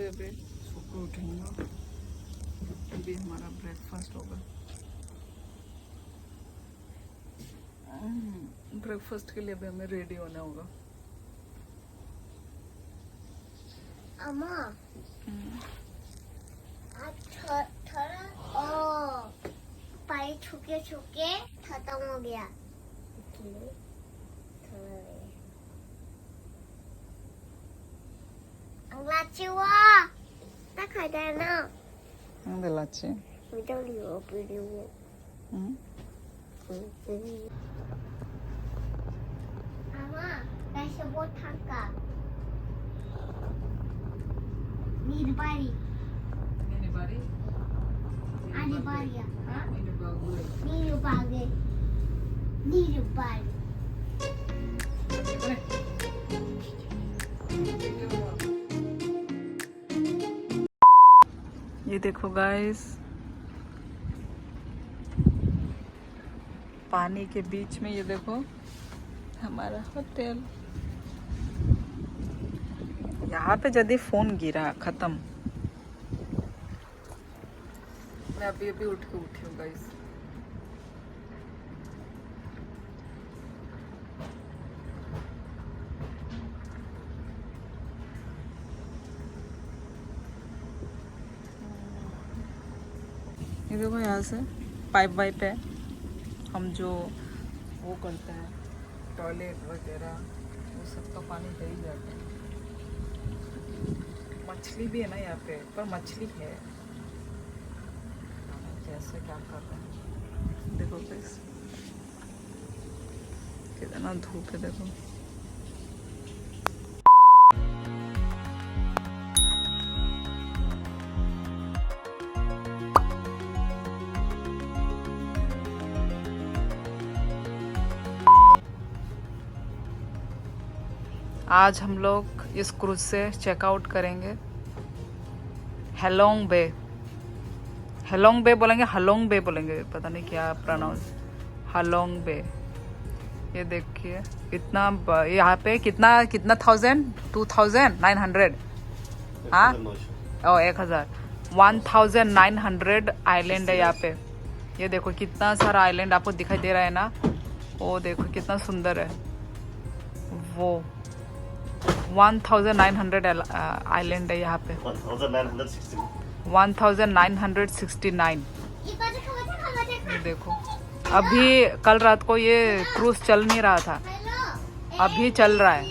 अभी सुबह उठेंगे, अभी हमारा ब्रेकफास्ट होगा। ब्रेकफास्ट के लिए अभी हमें रेडी होना होगा। अम्मा थोड़ा पानी छुके छुके खत्म हो गया। लाची वा ना खाई ना दिलाची वीडियो वीडियो अम्मा कैसे वो थका नींद पारी आने पारी हाँ नींद पागे नींद पारी ये देखो गाइस, पानी के बीच में ये देखो हमारा होटल। यहाँ पे यदि फोन गिरा खत्म। मैं अभी अभी उठ के उठी हूँ गाइस। ये देखो यहाँ से पाइप वाइप है, हम जो वो करते हैं टॉयलेट वगैरह वो सब का पानी दे ही जाता है। मछली भी है ना यहाँ पे, पर मछली है कैसे क्या कर रहे हैं। देखो प्लीज कितना धूप है, देखो। आज हम लोग इस क्रूज से चेकआउट करेंगे हेलोंग बे। हेलोंग बे बोलेंगे, हलोंग बे बोलेंगे, पता नहीं क्या प्रोनाउंस। हलोंग बे। ये देखिए इतना यहाँ पे कितना 2900 हाँ ओ 1900 आइलैंड है यहाँ पे। ये देखो कितना सारा आइलैंड आपको दिखाई दे रहा है ना, वो देखो कितना सुंदर है। वो 1900 आइलैंड है यहाँ पे। 1969। ये देखो अभी कल रात को ये क्रूज चल नहीं रहा था, अभी चल रहा है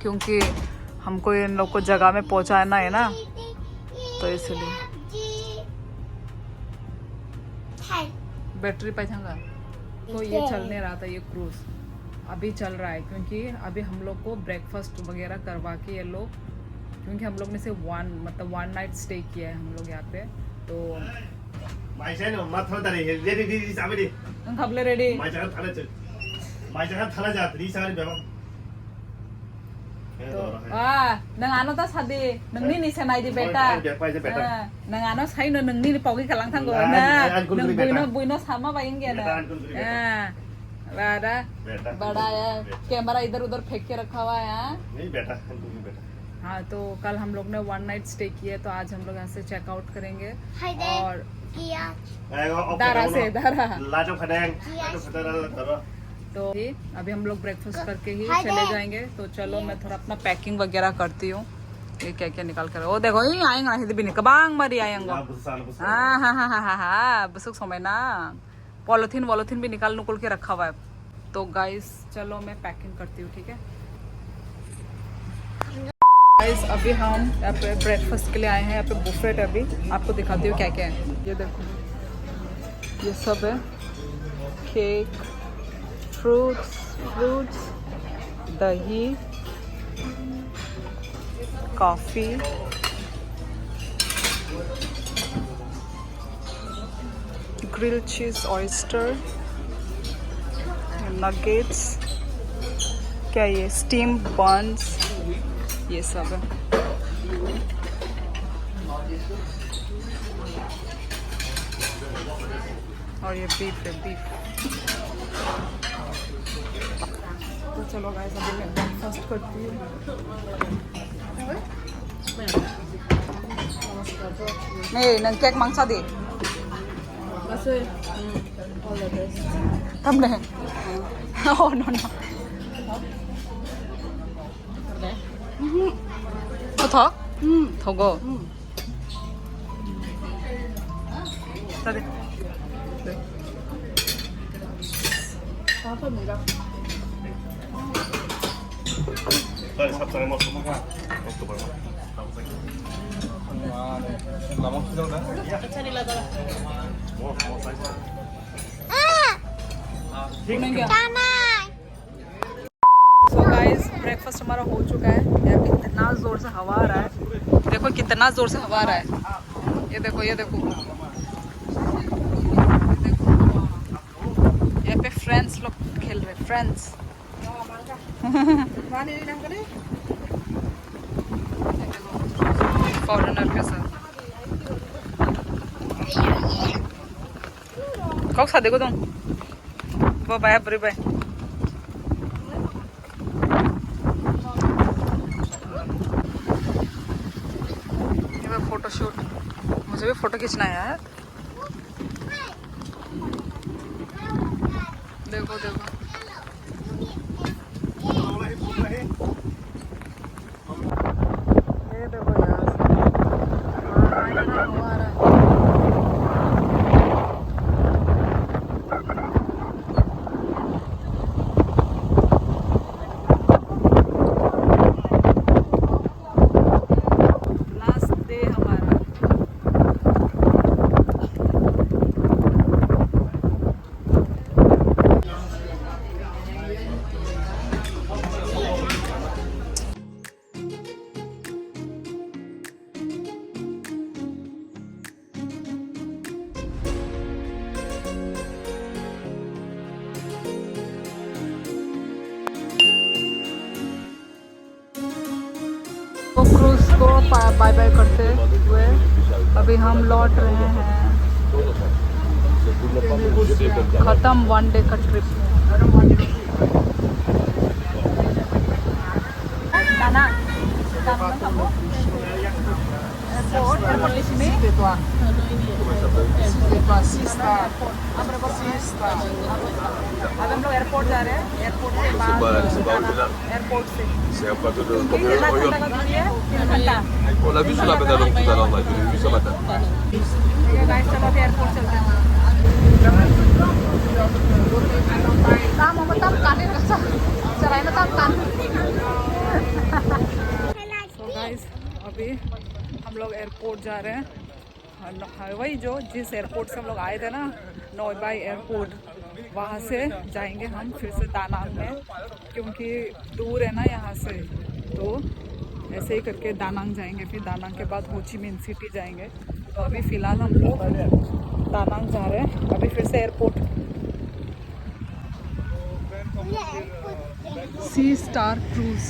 क्योंकि हमको इन लोग को जगह में पहुंचाना है ना, तो इसलिए। बैटरी पैसा तो ये चल नहीं रहा था ये क्रूज, अभी चल रहा है क्योंकि अभी हम लोग को ब्रेकफास्ट वगैरह करवा के ये लोग, क्योंकि हम लोग ने सिर्फ वन नाइट स्टे किया है हम लोग यहाँ पे, तो खबले रेडी तो नंगानो ता सादे नंगनी नि सेनाय दि बेटा नंगानो साइनो नंगनी नि पावगी कलां थांगो ना नंग बुइनो सामा बायंगे ना बड़ा है कैमरा इधर उधर फेंक के रखा हुआ है। नहीं बेटा हाँ, तो कल हम लोग ने वन नाइट स्टे किया, तो आज हम लोग यहाँ से चेकआउट करेंगे और दारा से तो अभी हम लोग ब्रेकफास्ट करके ही चले जाएंगे। तो चलो मैं थोड़ा अपना पैकिंग वगैरह करती हूँ। ये क्या क्या निकाल कर, ओ देखो ये आएंगे ना भी कबांग मरी आएंगे। हाँ हाँ हाँ हाँ हाँ बसुक समय ना पॉलिथीन भी निकाल नुकुल के रखा हुआ है। तो गाइस चलो मैं पैकिंग करती हूँ, ठीक है गाइस। अभी हम यहाँ पे ब्रेकफास्ट के लिए आए हैं, यहाँ पे बुफेट है। अभी आपको दिखाती हूँ क्या क्या है। ये देखो ये सब है, केक, फ्रूट्स, दही, कॉफी, ग्रिल चीज, ऑयस्टर, नगेट्स, क्या ये स्टीम बन्स, ये सब है। और ये बीफ है, बीफ। तो चलो गाइस अभी मैं ब्रेकफास्ट करती हूँ। Nih, nang cake mangsa di. Masih. All the best. Tam deh. Oh no no. Oh 더? 더고. Tadi. Apa enggak? Dai, sapere molto magari. Molto bello. La moto da? Cari lah dah. Mau sai. Tanah. So guys, breakfast हमारा हो चुका है। यार कितना जोर से हवा आ रहा है, देखो कितना जोर से हवा आ रहा है। ये देखो ये देखो, यहाँ पे फ्रेंड्स लोग खेल रहे, फ्रेंड्स। फॉरेनर के साथ कौन सा देखो तुम वो बाय बुरी बाय। फोटो शूट, मुझे भी फोटो खींचना है यार। देखो देखो ये देखो यार, हवा आ रहा है। लास्ट डे हमारा। तो क्रूज को बाय बाय करते हुए अभी हम लौट रहे हैं। खत्म 1 डे का ट्रिप। Airport di sini. अब हम लोग एयरपोर्ट जा रहे हैं। एयरपोर्ट से एयरपोर्ट से C'est un plateau de कितना घंटा का दूरी है? 3 घंटा। On l'a vu sur la pédalon tout à l'heure, on l'a vu ce matin. ठीक है गाइस, चलो अभी एयरपोर्ट चलते हैं। काम हम तब काटे रसा चलाए ना तब कान। So guys, अभी हम लोग एयरपोर्ट जा रहे हैं। वही जो जिस एयरपोर्ट से हम लोग आए थे ना, नोएबाई एयरपोर्ट, वहाँ से जाएंगे हम फिर से दानांग में, क्योंकि दूर है ना यहाँ से। तो ऐसे ही करके दानांग जाएंगे, फिर दानांग के बाद हो ची मिन सिटी जाएंगे। तो अभी फ़िलहाल हम लोग दानांग जा रहे हैं। अभी फिर से एयरपोर्ट। सी स्टार क्रूज़।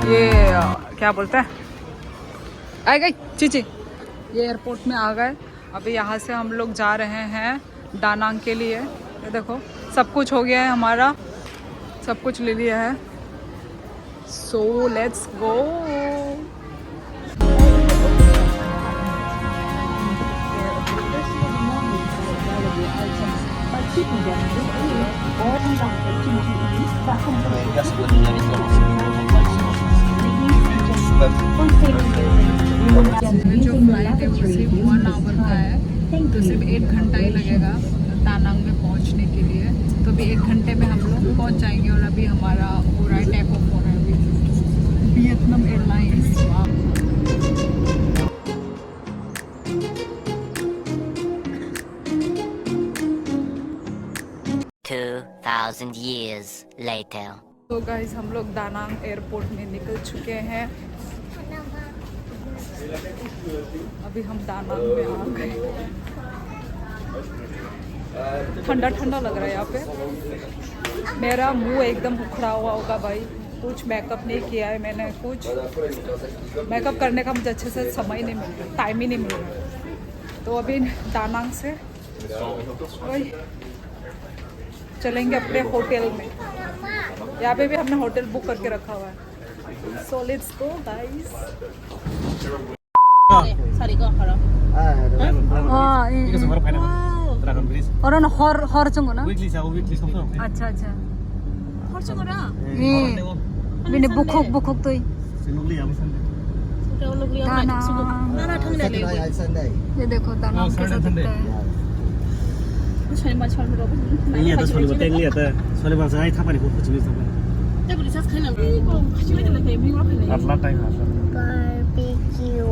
ये क्या बोलते हैं, आ गई चीची। ये एयरपोर्ट में आ गए। अभी यहाँ से हम लोग जा रहे हैं दानांग के लिए। ये देखो सब कुछ हो गया है हमारा, सब कुछ ले लिया है। सो लेट्स गो। जो फ्लाइट है वो सिर्फ 1 आवर का है, तो सिर्फ 1 घंटा ही लगेगा दानांग में पहुंचने के लिए। तो अभी 1 घंटे में हम लोग पहुंच जाएंगे। और अभी हमारा हो रहा है टेक ऑफ हो रहा है अभी वियतनाम एयरलाइंस। 2,000 years later. तो गाइस हम लोग दानांग एयरपोर्ट में निकल चुके हैं। अभी हम दानांग में आ गए। ठंडा ठंडा लग रहा है यहाँ पे। मेरा मुंह एकदम उखड़ा हुआ होगा भाई, कुछ मेकअप नहीं किया है मैंने, कुछ मेकअप करने का मुझे अच्छे से समय नहीं मिल रहा, टाइम ही नहीं मिल रहा। तो अभी दानांग से वही चलेंगे अपने होटल में। यहाँ पे भी हमने होटल बुक करके रखा हुआ है। So let's go guys. 사리가 가라. 이것은 바로 파이나가 드라곤 브리즈. और हर चंगो ना। 위클리 사고 위클리 소소. अच्छा अच्छा। 헐쩡하라. मैंने बुक तो ही सिनुली आमी संदे. 우리 얼룩이 엄마 수고 나라 탕내래. ये देखो दानांग कैसा दिखता है। 저희만 처음으로. 이게 더 소리 못 땡리 했다. 소리 방송 아이 타바니 못 붙이면서. 근데 우리 사스 가는 이거 같이 가는 게 미국 앞에. 아틀라 타임 하셔. बारबेक्यू।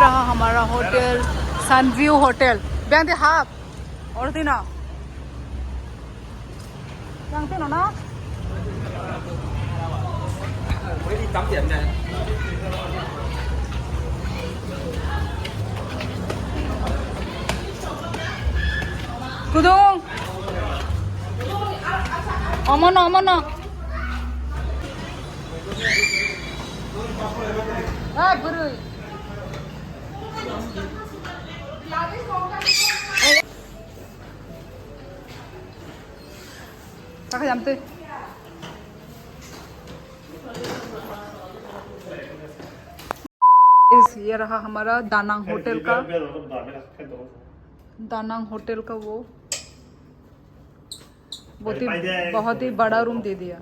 रहा हमारा होटल सनव्यू होटल बैंते हाफ और दिना बैंते ना 구동 어머나 어머나 아 부르 잠깐 잠들 ये रहा हमारा दानांग होटल का दानांग होटल का वो बहुत ही बड़ा रूम दे दिया।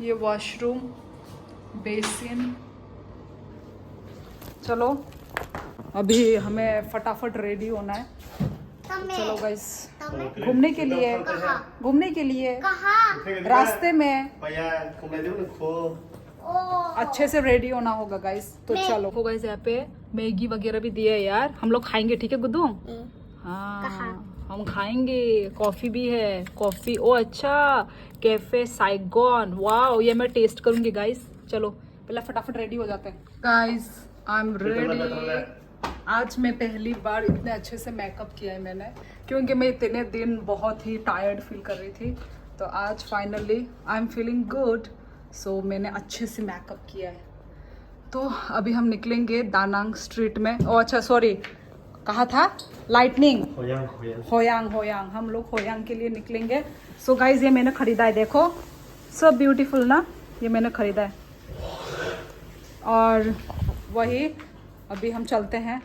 ये वॉशरूम बेसिन। चलो अभी हमें फटाफट रेडी होना है। चलो गाइस घूमने के लिए कहाँ? रास्ते में 코 अच्छे से रेडी होना होगा गाइस। तो चलो गाइस यहाँ पे मैगी वगैरह भी दिए है यार, हम लोग खाएंगे ठीक है गुड्डू? हाँ हम खाएंगे। कॉफी भी है, कॉफी ओ अच्छा कैफे साइगॉन, वाओ ये मैं टेस्ट करूंगी गाइस। चलो पहले फटाफट रेडी हो जाते हैं गाइस। I am ready. आज मैं पहली बार इतने अच्छे से मेकअप किया है मैंने, क्योंकि मैं इतने दिन बहुत ही टायर्ड फील कर रही थी। तो आज finally I am feeling good. So मैंने अच्छे से मेकअप किया है। तो अभी हम निकलेंगे दानांग स्ट्रीट में। ओ अच्छा सॉरी कहा था लाइटनिंग होयांग हम लोग होयांग के लिए निकलेंगे। सो गाइज ये मैंने खरीदा है, देखो सब ब्यूटीफुल ना, ये मैंने खरीदा है। और वही अभी हम चलते हैं